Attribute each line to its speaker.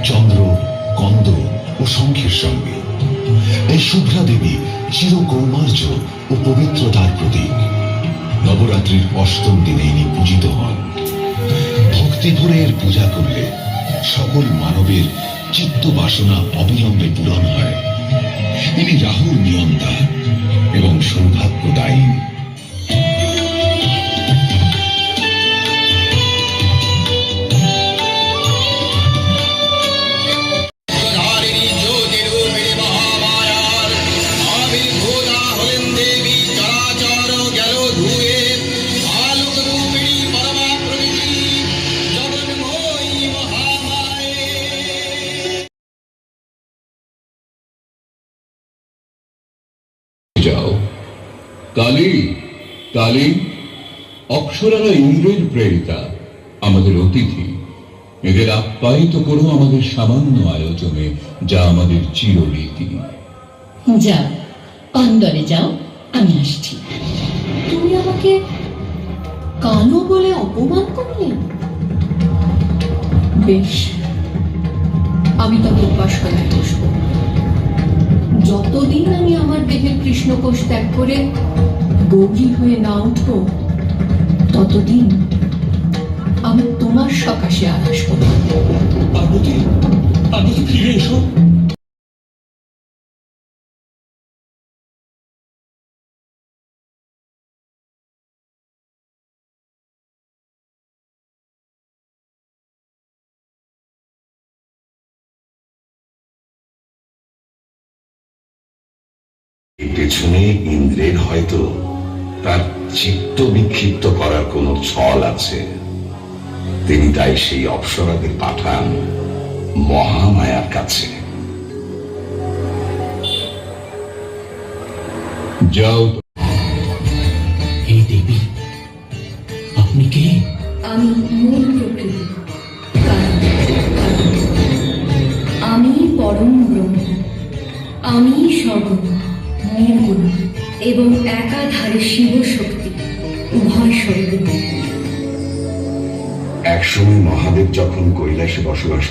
Speaker 1: চন্দ্র, কন্দ ও শঙ্খের সঙ্গে। এই শুভ্রা দেবী চির কৌমার্য ও পবিত্রতার প্রতীক। নবরাত্রির অষ্টম দিনে ইনি পূজিত হন। ভক্তি ভরে এর পূজা করলে সকল মানবের চিত্ত বাসনা অবিলম্বে পূরণ হয়। ইনি রাহুর নিয়ন্তা এবং সৌভাগ্যদায়িনী।
Speaker 2: যাও কালী, কালী অপ্সরারা ইন্দ্রের প্রেরিতা, আমাদের অতিথি। এদের আপ্যায়িত করো আমাদের সামান্য আয়োজনে, যা আমাদের চিররীতি।
Speaker 3: যাও, অন্দরে যাও, আমি আসছি।
Speaker 4: তুমি আমাকে কালো বলে অপমান করলে? বেশ, আমি তবে উপাসনায় বসবো। যতদিন আমি আমার দেহের কৃষ্ণকোষ ত্যাগ করে গৌরী হয়ে না উঠবো, ততদিন আমি তোমার সকাশে আর আসবো না।
Speaker 5: পার্বতী, পার্বতী ফিরে এসো।
Speaker 1: পেছনে ইন্দ্রের হয়তো তার চিত্ত বিক্ষিপ্ত করার কোন ছল আছে। তিনি তাই সেই অপ্সরাদের পাঠান মহামায়ার কাছে।
Speaker 2: যাও।
Speaker 5: এই দেবী, আপনি কে?
Speaker 4: আমি মূল প্রকৃতি, আমি পরম ব্রহ্ম, আমি সগুণ, নির্গুণ এবং একাধারে শিব শক্তি, উভয় স্বরূপ।
Speaker 1: একসময় মহাদেব যখন কৈলাসে বসবাস